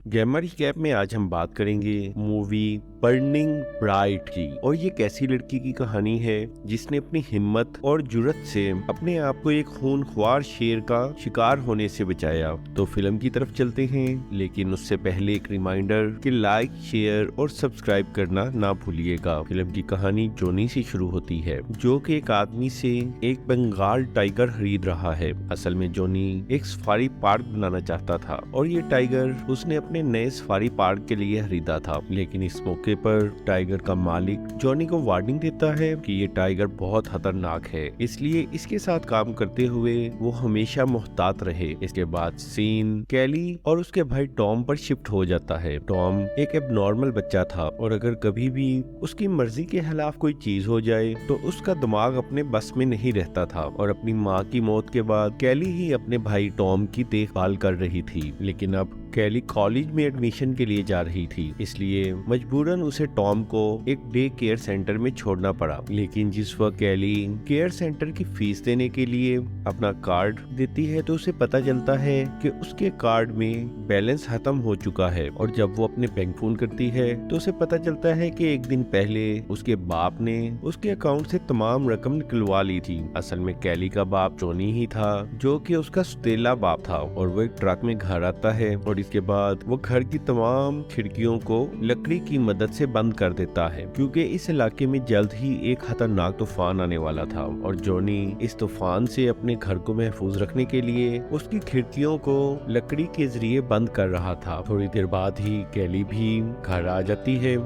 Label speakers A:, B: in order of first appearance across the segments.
A: Gamer cap में आज हम बात करेंगे मूवी बर्निंग ब्राइट की। और ये कैसी लड़की की कहानी है जिसने अपनी हिम्मत और जुर्रत से अपने आप को एक खूनख्वार शेर का शिकार होने से बचाया। तो फिल्म की तरफ चलते हैं, लेकिन उससे पहले एक रिमाइंडर कि लाइक, शेयर और सब्सक्राइब करना ना भूलिएगा। फिल्म की कहानी जॉनी से शुरू होती है, जो कि एक आदमी से एक बंगाल टाइगर खरीद रहा है। असल में जॉनी एक सफारी पार्क बनाना चाहता था और ये टाइगर उसने अपने नए सफारी पार्क के लिए खरीदा था। लेकिन इस मौके पर टाइगर का मालिक जॉनी को वार्निंग देता है कि ये टाइगर बहुत खतरनाक है, इसलिए इसके साथ काम करते हुए वो हमेशा मुहतात रहे। इसके बाद सीन कैली और उसके भाई टॉम पर शिफ्ट हो जाता है। टॉम एक एबनॉर्मल बच्चा था और अगर कभी भी उसकी मर्जी के खिलाफ कोई चीज हो जाए तो उसका दिमाग अपने बस में नहीं रहता था। और अपनी माँ की मौत के बाद कैली ही अपने भाई टॉम की देखभाल कर रही थी। लेकिन अब कैली कॉलेज में एडमिशन के लिए जा रही थी, इसलिए मजबूरन उसे टॉम को एक डे केयर सेंटर में छोड़ना पड़ा। लेकिन जिस वक्त कैली केयर सेंटर की फीस देने के लिए अपना कार्ड देती है तो उसे पता चलता है कि उसके कार्ड में बैलेंस खत्म हो चुका है। और जब वो अपने बैंक फोन करती है तो उसे पता चलता है कि एक दिन पहले उसके बाप ने उसके अकाउंट से तमाम रकम निकलवा ली थी। असल में कैली का बाप जॉनी ही था, जो कि उसका सुतेला बाप था। और वो एक ट्रक में घर आता है और इसके बाद वो घर की तमाम खिड़कियों को लकड़ी की मदद से बंद कर देता है, क्योंकि इस इलाके में जल्द ही एक खतरनाक तूफान आने वाला था। और जॉनी इस तूफान से अपने घर को महफूज रखने के लिए उसकी खिड़कियों को लकड़ी के जरिए बंद कर रहा था। थोड़ी देर बाद ही कैली भी घर आ जाती है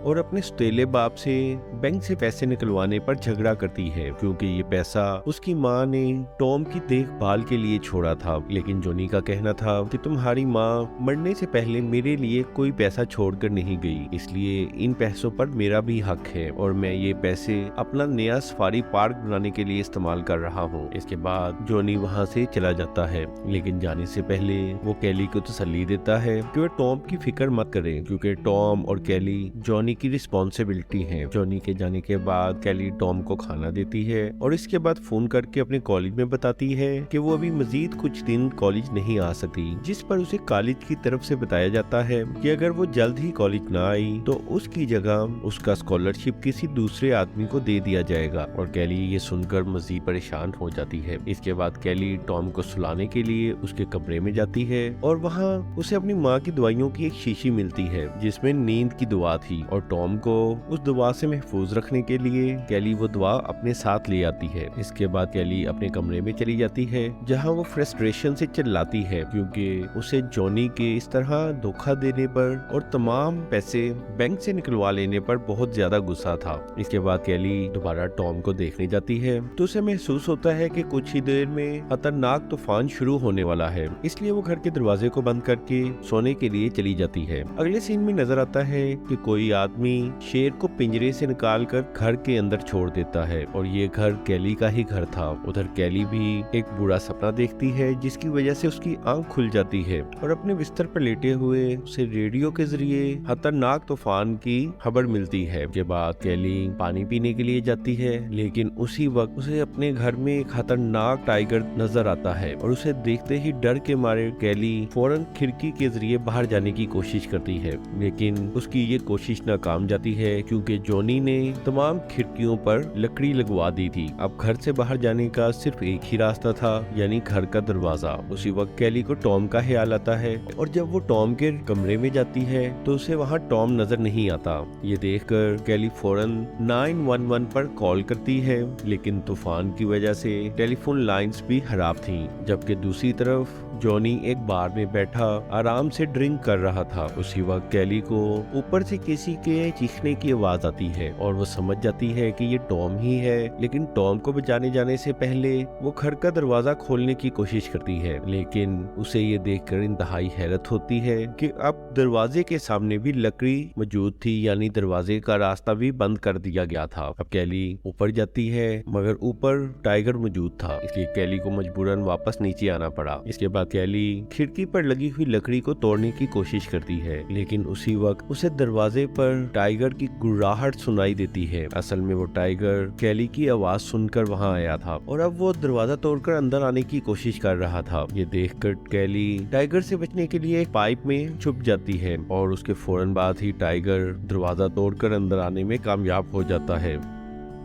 A: और अपने सुतेले बाप से बैंक से पैसे निकलवाने पर झगड़ा करती है, क्योंकि ये पैसा उसकी माँ ने टॉम की देखभाल के लिए छोड़ा था। लेकिन जॉनी का कहना था कि तुम्हारी माँ मरने से पहले मेरे लिए कोई पैसा छोड़कर नहीं गई, इसलिए इन पैसों पर मेरा भी हक है और मैं ये पैसे अपना नया सफारी पार्क बनाने के लिए इस्तेमाल कर रहा हूँ। इसके बाद जॉनी वहाँ से चला जाता है, लेकिन जाने से पहले वो कैली को तसल्ली देता है कि वह टॉम की फिक्र मत करे, क्योंकि टॉम और कैली जॉनी की रिस्पॉन्सिबिलिटी है। जॉनी के जाने के बाद कैली टॉम को खाना देती है और इसके बाद फोन करके अपने कॉलेज में बताती है कि वो अभी मजीद कुछ दिन कॉलेज नहीं आ सकती, जिस पर उसे कॉलेज की तरफ से बताया जाता है कि अगर वो जल्द ही कॉलेज ना आई तो उसकी जगह उसका स्कॉलरशिप किसी दूसरे आदमी को दे दिया जाएगा। और कैली ये सुनकर मजीद परेशान हो जाती है। इसके बाद कैली टॉम को सुलाने के लिए उसके कमरे में जाती है और वहाँ उसे अपनी माँ की दवाइयों की एक शीशी मिलती है जिसमें नींद की दवा थी। और टॉम को उस दवा से महफूज रखने के लिए कैली वो दवा अपने साथ ले आती है। इसके बाद कैली अपने कमरे में चली जाती है, जहां वो फ्रस्ट्रेशन से चिल्लाती है, क्योंकि उसे जॉनी के इस तरह धोखा देने पर और तमाम पैसे बैंक से निकलवा लेने पर बहुत ज्यादा गुस्सा था। इसके बाद कैली दोबारा टॉम को देखने जाती है तो उसे महसूस होता है कि कुछ ही देर में खतरनाक तूफान शुरू होने वाला है, इसलिए वो घर के दरवाजे को बंद करके सोने के लिए चली जाती है। अगले सीन में नजर आता है कि कोई आदमी शेर को पिंजरे से निकालकर घर के अंदर छोड़ देता है और ये घर कैली का ही घर था। उधर कैली भी एक बुरा सपना देखती है, जिसकी वजह से उसकी आंख खुल जाती है और अपने बिस्तर पर लेटे हुए उसे रेडियो के जरिए खतरनाक तूफान की खबर मिलती है। के बाद कैली पानी पीने के लिए जाती है, लेकिन उसी वक्त उसे अपने घर में एक खतरनाक टाइगर नजर आता है और उसे देखते ही डर के मारे कैली फौरन खिड़की के जरिए बाहर जाने की कोशिश करती है, लेकिन उसकी ये कोशिश नाकाम जाती है, क्योंकि जॉनी ने तमाम खिड़कियों पर लकड़ी लगवा दी थी। अब घर से बाहर जाने का सिर्फ एक ही रास्ता था, यानी घर का दरवाजा। उसी वक्त कैली को टॉम का ख्याल आता है और जब वो टॉम के कमरे में जाती है तो उसे वहाँ टॉम नजर नहीं आता। ये देखकर कैली फौरन 911 पर कॉल करती है, लेकिन तूफान की वजह से टेलीफोन लाइंस भी खराब थी। जबकि दूसरी तरफ जॉनी एक बार में बैठा आराम से ड्रिंक कर रहा था। उसी वक्त कैली को ऊपर से किसी के चीखने की आवाज आती है और वो समझ जाती है कि ये टॉम ही है। लेकिन टॉम को बचाने जाने से पहले वो घर का दरवाजा खोलने की कोशिश करती है, लेकिन उसे ये देखकर इंतहाई हैरत होती है कि अब दरवाजे के सामने भी लकड़ी मौजूद थी, यानी दरवाजे का रास्ता भी बंद कर दिया गया था। अब कैली ऊपर जाती है, मगर ऊपर टाइगर मौजूद था, इसलिए कैली को मजबूरन वापस नीचे आना पड़ा। इसके बाद कैली खिड़की पर लगी हुई लकड़ी को तोड़ने की कोशिश करती है, लेकिन उसी वक्त उसे दरवाजे पर टाइगर की गुर्राहट सुनाई देती है। असल में वो टाइगर कैली की आवाज सुनकर वहाँ आया था और अब वो दरवाजा तोड़कर अंदर आने की कोशिश कर रहा था। ये देखकर कैली टाइगर से बचने के लिए एक पाइप में छुप जाती है और उसके फौरन बाद ही टाइगर दरवाजा तोड़कर अंदर आने में कामयाब हो जाता है।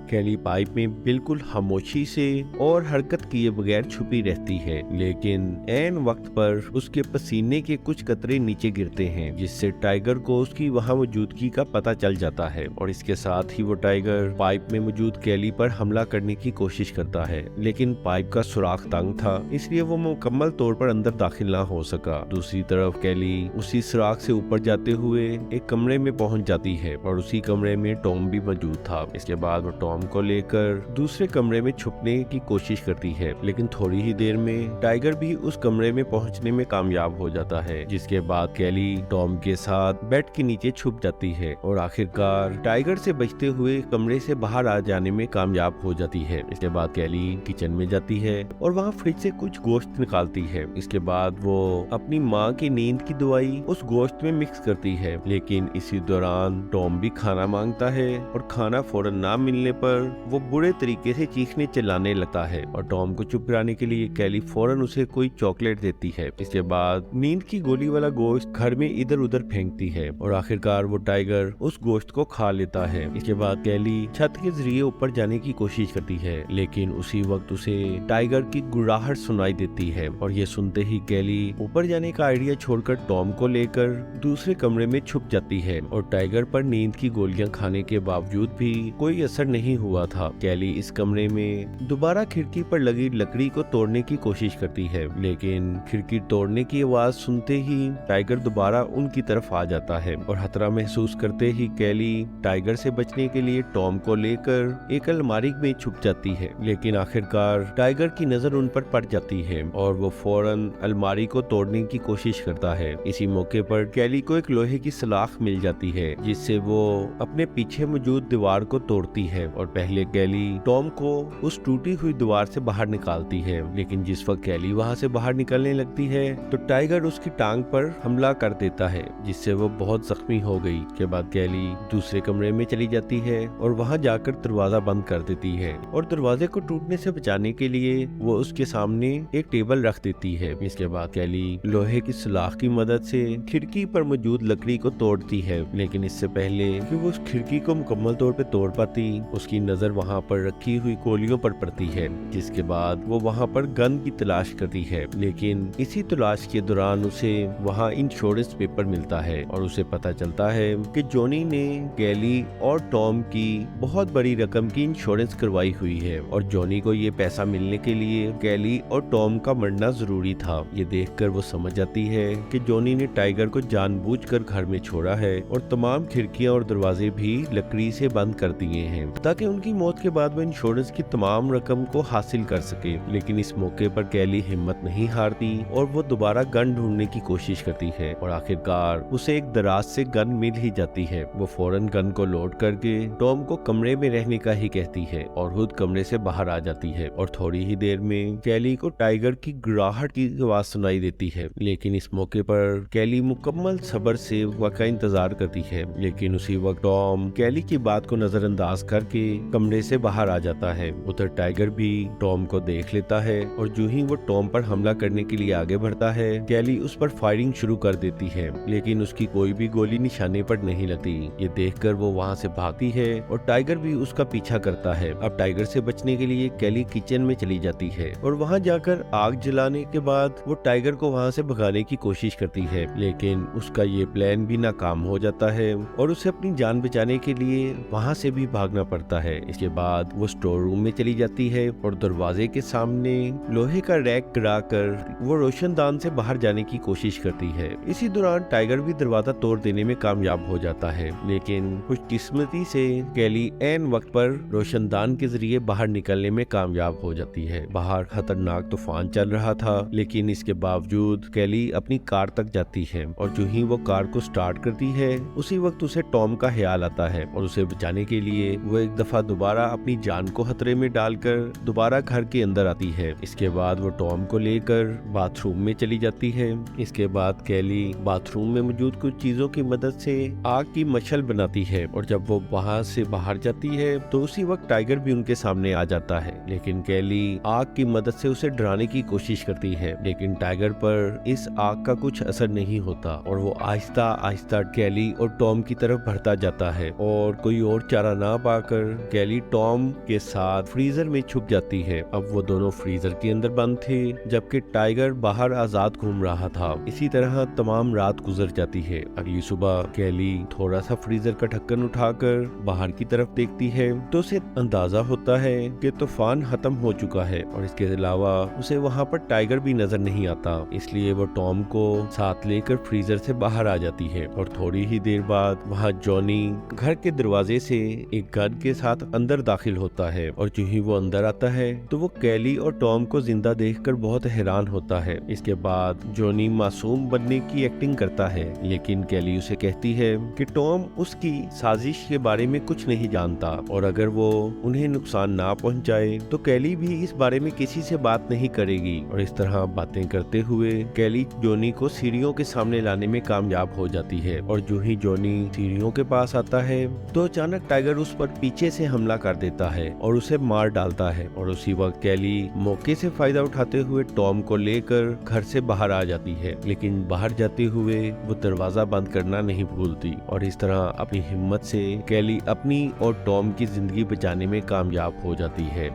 A: कैली पाइप में बिल्कुल खामोशी से और हरकत किए बगैर छुपी रहती है, लेकिन ऐन वक्त पर उसके पसीने के कुछ कतरे नीचे गिरते हैं, जिससे टाइगर को उसकी वहां मौजूदगी का पता चल जाता है और इसके साथ ही वो टाइगर पाइप में मौजूद कैली पर हमला करने की कोशिश करता है, लेकिन पाइप का सुराख तंग था, इसलिए वो मुकम्मल तौर पर अंदर दाखिल ना हो सका। दूसरी तरफ कैली उसी सुराख से ऊपर जाते हुए एक कमरे में पहुंच जाती है और उसी कमरे में टॉम भी मौजूद था। इसके बाद वो टॉम को लेकर दूसरे कमरे में छुपने की कोशिश करती है, लेकिन थोड़ी ही देर में टाइगर भी उस कमरे में पहुंचने में कामयाब हो जाता है, जिसके बाद कैली टॉम के साथ बेड के नीचे छुप जाती है और आखिरकार टाइगर से बचते हुए कमरे से बाहर आ जाने में कामयाब हो जाती है। इसके बाद कैली किचन में जाती है और वहाँ फ्रिज से कुछ गोश्त निकालती है। इसके बाद वो अपनी माँ की नींद की दवाई उस गोश्त में मिक्स करती है, लेकिन इसी दौरान टॉम भी खाना मांगता है और खाना फौरन ना मिलने पर वो बुरे तरीके से चीखने चिल्लाने लगता है और टॉम को चुप कराने के लिए कैली फौरन उसे कोई चॉकलेट देती है। इसके बाद नींद की गोली वाला गोश्त घर में इधर उधर फेंकती है और आखिरकार वो टाइगर उस गोश्त को खा लेता है। इसके बाद कैली छत के जरिए ऊपर जाने की कोशिश करती है, लेकिन उसी वक्त उसे टाइगर की गुर्राहट सुनाई देती है और ये सुनते ही कैली ऊपर जाने का आइडिया छोड़कर टॉम को लेकर दूसरे कमरे में छुप जाती है और टाइगर पर नींद की गोलियां खाने के बावजूद भी कोई असर नहीं हुआ था। कैली इस कमरे में दोबारा खिड़की पर लगी लकड़ी को तोड़ने की कोशिश करती है, लेकिन खिड़की तोड़ने की आवाज सुनते ही टाइगर दोबारा उनकी तरफ आ जाता है और खतरा महसूस करते ही कैली टाइगर से बचने के लिए टॉम को लेकर एक अलमारी में छुप जाती है, लेकिन आखिरकार टाइगर की नजर उन पर पड़ जाती है और वो फौरन अलमारी को तोड़ने की कोशिश करता है। इसी मौके पर कैली को एक लोहे की सलाख मिल जाती है, जिससे वो अपने पीछे मौजूद दीवार को तोड़ती है और पहले कैली टॉम को उस टूटी हुई दीवार से बाहर निकालती है, लेकिन जिस वक्त कैली वहां से बाहर निकलने लगती है तो टाइगर उसकी टांग पर हमला कर देता है, जिससे वो बहुत जख्मी हो गई। के बाद कैली दूसरे कमरे में चली जाती है और वहां जाकर दरवाजा बंद कर देती है और दरवाजे को टूटने से बचाने के लिए वो उसके सामने एक टेबल रख देती है। इसके बाद कैली लोहे की सलाख की मदद से खिड़की पर मौजूद लकड़ी को तोड़ती है, लेकिन इससे पहले कि वो उस खिड़की को मुकम्मल तौर पे तोड़ पाती, उसकी नजर वहां पर रखी हुई गोलियों पर पड़ती है, जिसके बाद वो वहां पर गन की तलाश करती है, लेकिन इसी तलाश के दौरान उसे वहां इंश्योरेंस पेपर मिलता है और उसे पता चलता है कि जॉनी ने कैली और टॉम की बहुत बड़ी रकम की इंश्योरेंस करवाई हुई है और जॉनी को ये पैसा मिलने के लिए कैली और टॉम का मरना जरूरी था। ये देखकर वो समझ जाती है कि जॉनी ने टाइगर को जानबूझकर घर में छोड़ा है और तमाम खिड़कियां और दरवाजे भी लकड़ी से बंद कर दिए हैं ताकि उनकी मौत के बाद वो इंश्योरेंस की तमाम रकम को हासिल कर सके। लेकिन इस मौके पर कैली हिम्मत नहीं हारती और वो दोबारा गन ढूंढने की कोशिश करती है और आखिरकार उसे एक दराज से गन मिल ही जाती है। वो फौरन गन को लोड करके टॉम को कमरे में रहने का ही कहती है और खुद कमरे से बाहर आ जाती है और थोड़ी ही देर में कैली को टाइगर की गुर्राहट की आवाज सुनाई देती है, लेकिन इस मौके पर कैली मुकम्मल सब्र से वक्त का इंतजार करती है, लेकिन उसी वक्त टॉम कैली की बात को नजरअंदाज करके कमरे से बाहर आ जाता है। उधर टाइगर भी टॉम को देख लेता है और जो ही वो टॉम पर हमला करने के लिए आगे बढ़ता है, कैली उस पर फायरिंग शुरू कर देती है, लेकिन उसकी कोई भी गोली निशाने पर नहीं लगती। ये देखकर वो वहाँ से भागती है और टाइगर भी उसका पीछा करता है। अब टाइगर से बचने के लिए कैली किचन में चली जाती है और वहाँ जाकर आग जलाने के बाद वो टाइगर को वहाँ से भगाने की कोशिश करती है, लेकिन उसका ये प्लान भी नाकाम हो जाता है और उसे अपनी जान बचाने के लिए वहाँ से भी भागना पड़ता है। इसके बाद वो स्टोर रूम में चली जाती है और दरवाजे के सामने लोहे का रैक गिराकर वो रोशनदान से बाहर जाने की कोशिश करती है। इसी दौरान टाइगर भी दरवाजा तोड़ देने में कामयाब हो जाता है, लेकिन खुशकिस्मती से कैली ऐन वक्त पर रोशनदान के जरिए बाहर निकलने में कामयाब हो जाती है। बाहर खतरनाक तूफान चल रहा था, लेकिन इसके बावजूद कैली अपनी कार तक जाती है और जो ही वो कार को स्टार्ट करती है उसी वक्त उसे टॉम का ख्याल आता है और उसे बचाने के लिए वो एक दफा दफा दोबारा अपनी जान को खतरे में डालकर दोबारा घर के अंदर आती है। इसके बाद वो टॉम को लेकर बाथरूम में चली जाती है। इसके बाद कैली बाथरूम में मौजूद कुछ चीजों की मदद से आग की मशल बनाती है और जब वो वहां से बाहर जाती है तो उसी वक्त टाइगर भी उनके सामने आ जाता है। लेकिन कैली आग की मदद से उसे डराने की कोशिश करती है, लेकिन टाइगर पर इस आग का कुछ असर नहीं होता और वो आहिस्ता आहिस्ता कैली और टॉम की तरफ बढ़ता जाता है। और कोई और चारा ना पाकर कैली टॉम के साथ फ्रीजर में छुप जाती है। अब वो दोनों फ्रीजर के अंदर बंद थे जबकि टाइगर बाहर आजाद घूम रहा था। इसी तरह तमाम रात गुजर जाती है। अगली सुबह कैली थोड़ा सा फ्रीजर का ढक्कन उठाकर बाहर की तरफ देखती है तो उसे अंदाजा होता है कि तूफान खत्म हो चुका है और इसके अलावा उसे वहाँ पर टाइगर भी नजर नहीं आता। इसलिए वो टॉम को साथ लेकर फ्रीजर से बाहर आ जाती है और थोड़ी ही देर बाद वहाँ जॉनी घर के दरवाजे से एक गन के साथ अंदर दाखिल होता है और जो ही वो अंदर आता है तो वो कैली और टॉम को जिंदा देखकर बहुत हैरान होता है। इसके बाद जॉनी मासूम बनने की एक्टिंग करता है, लेकिन कैली उसे कहती है कि टॉम उसकी साजिश के बारे में कुछ नहीं जानता और अगर वो उन्हें नुकसान ना पहुंचाए तो कैली भी इस बारे में किसी से बात नहीं करेगी। और इस तरह बातें करते हुए कैली जॉनी को सीढ़ियों के सामने लाने में कामयाब हो जाती है और जो ही जॉनी सीढ़ियों के पास आता है तो अचानक टाइगर उस पर पीछे से हमला कर देता है और उसे मार डालता है। और उसी वक्त कैली मौके से फायदा उठाते हुए टॉम को लेकर घर से बाहर आ जाती है, लेकिन बाहर जाते हुए वो दरवाजा बंद करना नहीं भूलती और इस तरह अपनी हिम्मत से कैली अपनी और टॉम की जिंदगी बचाने में कामयाब हो जाती है।